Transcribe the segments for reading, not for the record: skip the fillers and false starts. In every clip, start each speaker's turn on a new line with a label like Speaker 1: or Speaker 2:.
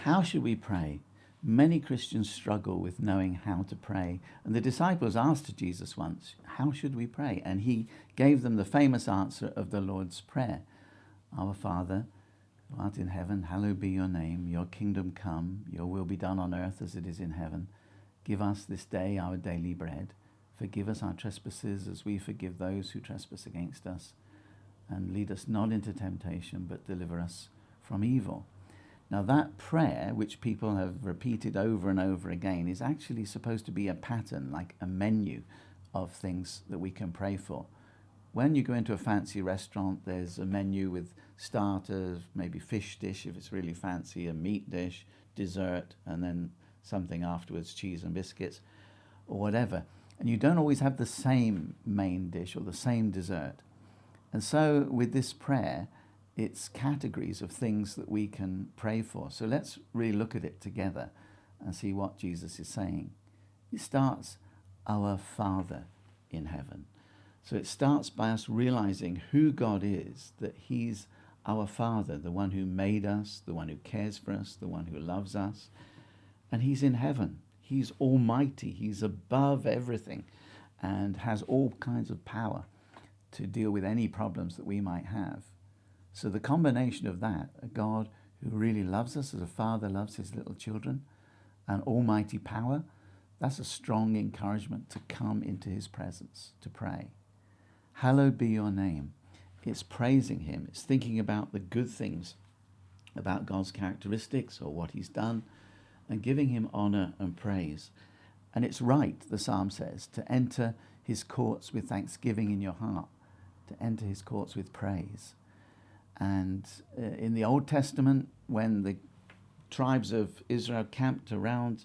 Speaker 1: How should we pray? Many Christians struggle with knowing how to pray. And the disciples asked Jesus once, how should we pray? And he gave them the famous answer of the Lord's Prayer. Our Father, who art in heaven, hallowed be your name. Your kingdom come, your will be done on earth as it is in heaven. Give us this day our daily bread. Forgive us our trespasses as we forgive those who trespass against us. And lead us not into temptation, but deliver us from evil. Now that prayer, which people have repeated over and over again, is actually supposed to be a pattern, like a menu of things that we can pray for. When you go into a fancy restaurant, there's a menu with starters, maybe fish dish if it's really fancy, a meat dish, dessert, and then something afterwards, cheese and biscuits, or whatever. And you don't always have the same main dish or the same dessert. And so with this prayer, it's categories of things that we can pray for. So let's really look at it together and see what Jesus is saying. It starts, our Father in heaven. So it starts by us realizing who God is, that he's our Father, the one who made us, the one who cares for us, the one who loves us. And he's in heaven. He's almighty. He's above everything and has all kinds of power to deal with any problems that we might have. So the combination of that, a God who really loves us as a father loves his little children, and almighty power, that's a strong encouragement to come into his presence, to pray. Hallowed be your name. It's praising him. It's thinking about the good things about God's characteristics or what he's done and giving him honor and praise. And it's right, the psalm says, to enter his courts with thanksgiving in your heart, to enter his courts with praise. And in the Old Testament, when the tribes of Israel camped around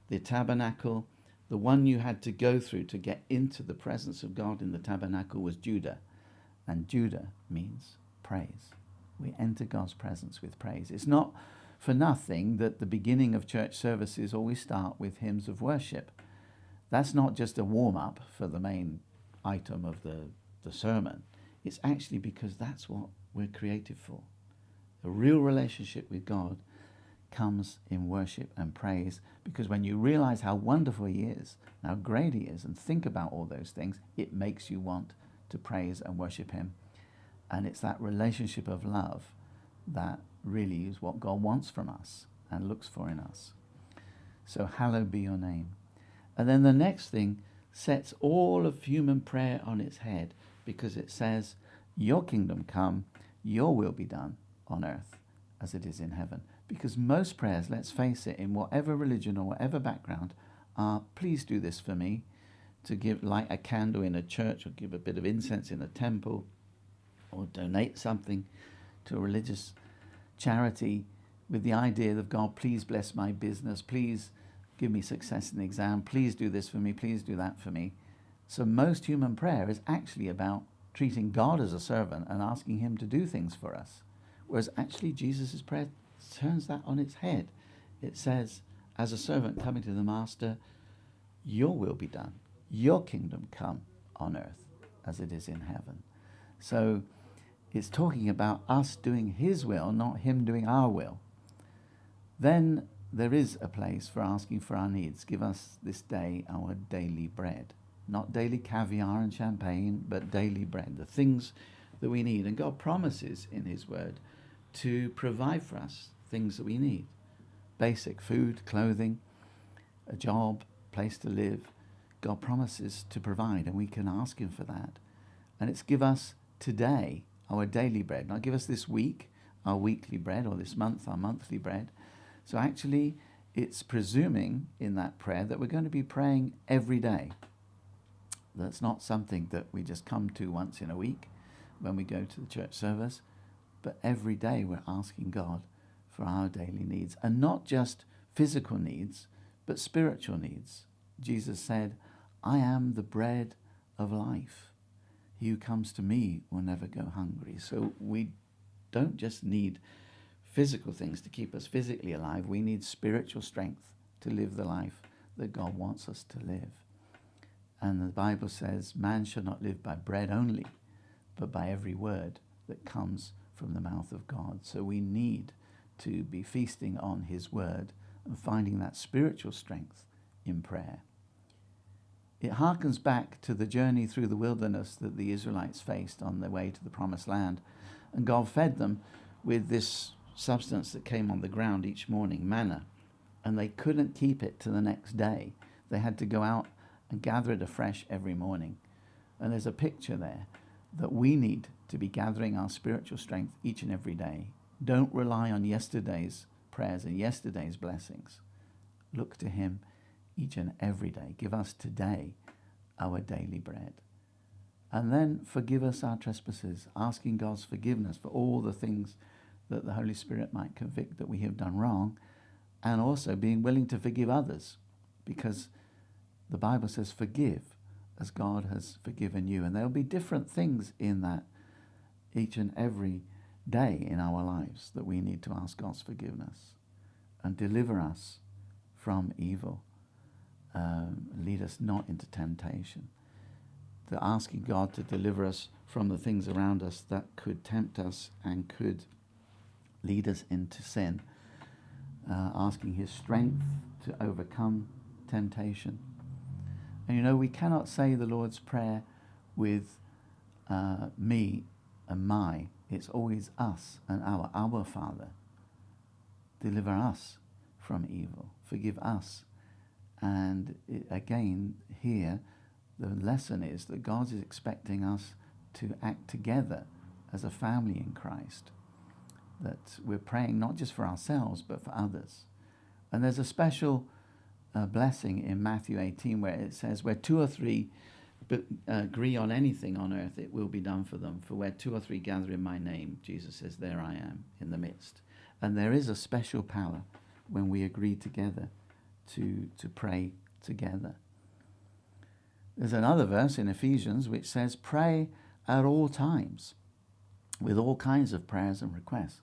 Speaker 1: the tabernacle, the one you had to go through to get into the presence of God in the tabernacle was Judah. And Judah means praise. We enter God's presence with praise. It's not for nothing that the beginning of church services always start with hymns of worship. That's not just a warm-up for the main item of the sermon. It's actually because that's what we're created for. A real relationship with God comes in worship and praise, because when you realize how wonderful he is, how great he is, and think about all those things, it makes you want to praise and worship him. And it's that relationship of love that really is what God wants from us and looks for in us. So hallowed be your name. And then the next thing sets all of human prayer on its head, because it says, your kingdom come, your will be done on earth as it is in heaven. Because most prayers, let's face it, in whatever religion or whatever background, are please do this for me, to give, light a candle in a church or give a bit of incense in a temple or donate something to a religious charity with the idea of God, please bless my business, please give me success in the exam, please do this for me, please do that for me. So most human prayer is actually about treating God as a servant and asking him to do things for us. Whereas actually Jesus' prayer turns that on its head. It says, as a servant coming to the master, your will be done, your kingdom come on earth as it is in heaven. So it's talking about us doing his will, not him doing our will. Then there is a place for asking for our needs. Give us this day our daily bread. Not daily caviar and champagne, but daily bread, the things that we need. And God promises in his word to provide for us things that we need. Basic food, clothing, a job, place to live. God promises to provide, and we can ask him for that. And it's give us today our daily bread. Not give us this week our weekly bread, or this month our monthly bread. So actually it's presuming in that prayer that we're going to be praying every day. That's not something that we just come to once in a week when we go to the church service, but every day we're asking God for our daily needs, and not just physical needs, but spiritual needs. Jesus said, I am the bread of life. He who comes to me will never go hungry. So we don't just need physical things to keep us physically alive. We need spiritual strength to live the life that God wants us to live. And the Bible says, man shall not live by bread only, but by every word that comes from the mouth of God. So we need to be feasting on his word and finding that spiritual strength in prayer. It harkens back to the journey through the wilderness that the Israelites faced on their way to the promised land. And God fed them with this substance that came on the ground each morning, manna. And they couldn't keep it to the next day. They had to go out and gather it afresh every morning. And there's a picture there that we need to be gathering our spiritual strength each and every day. Don't rely on yesterday's prayers and yesterday's blessings. Look to him each and every day. Give us today our daily bread. And then forgive us our trespasses, asking God's forgiveness for all the things that the Holy Spirit might convict that we have done wrong, and also being willing to forgive others, because the Bible says forgive as God has forgiven you. And there will be different things in that each and every day in our lives that we need to ask God's forgiveness and deliver us from evil. Lead us not into temptation. The asking God to deliver us from the things around us that could tempt us and could lead us into sin. Asking his strength to overcome temptation. And we cannot say the Lord's Prayer with me and my. It's always us and our Father. Deliver us from evil. Forgive us. And again, here, the lesson is that God is expecting us to act together as a family in Christ. That we're praying not just for ourselves, but for others. And there's a special blessing in Matthew 18 where it says, where two or three agree on anything on earth, it will be done for them. For where two or three gather in my name, Jesus says, there I am in the midst. And there is a special power when we agree together to pray together. There's another verse in Ephesians which says, pray at all times with all kinds of prayers and requests.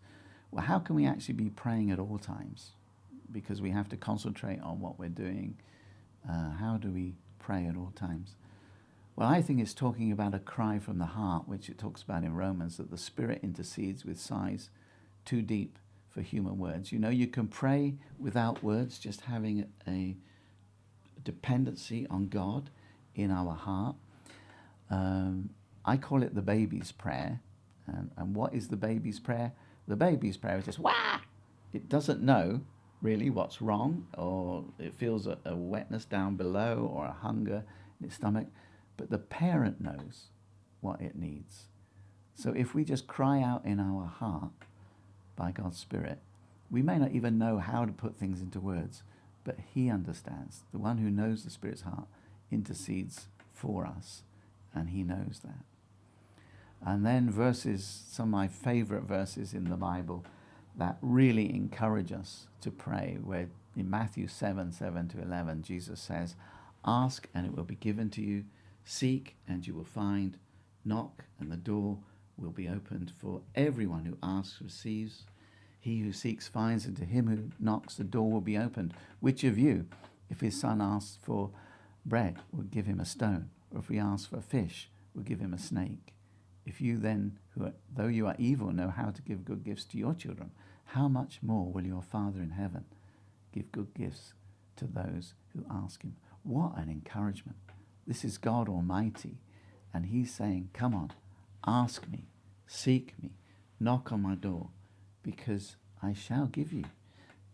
Speaker 1: Well, how can we actually be praying at all times? Because we have to concentrate on what we're doing. How do we pray at all times? Well, I think it's talking about a cry from the heart, which it talks about in Romans, that the Spirit intercedes with sighs too deep for human words. You can pray without words, just having a dependency on God in our heart. I call it the baby's prayer. And what is the baby's prayer? The baby's prayer is just, wah! It doesn't know really what's wrong, or it feels a wetness down below or a hunger in its stomach. But the parent knows what it needs. So if we just cry out in our heart by God's Spirit, we may not even know how to put things into words, but he understands. The one who knows the Spirit's heart intercedes for us, and he knows that. And then some of my favorite verses in the Bible that really encourage us to pray, where in Matthew 7:7-11, Jesus says, ask and it will be given to you, seek and you will find, knock and the door will be opened. For everyone who asks receives, he who seeks finds, and to him who knocks the door will be opened. Which of you, if his son asks for bread, will give him a stone? Or if he asks for a fish, will give him a snake? If you then, though you are evil, know how to give good gifts to your children, how much more will your Father in heaven give good gifts to those who ask him? What an encouragement. This is God Almighty, and he's saying, come on, ask me, seek me, knock on my door, because I shall give you.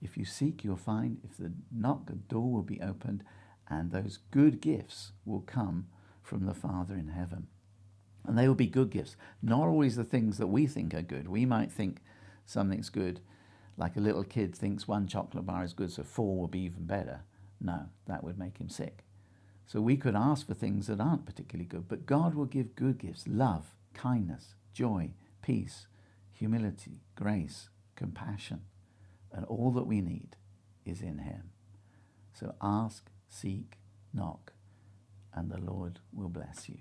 Speaker 1: If you seek, you'll find. If the knock, the door will be opened, and those good gifts will come from the Father in heaven. And they will be good gifts, not always the things that we think are good. We might think something's good, like a little kid thinks one chocolate bar is good, so 4 will be even better. No, that would make him sick. So we could ask for things that aren't particularly good, but God will give good gifts: love, kindness, joy, peace, humility, grace, compassion. And all that we need is in him. So ask, seek, knock, and the Lord will bless you.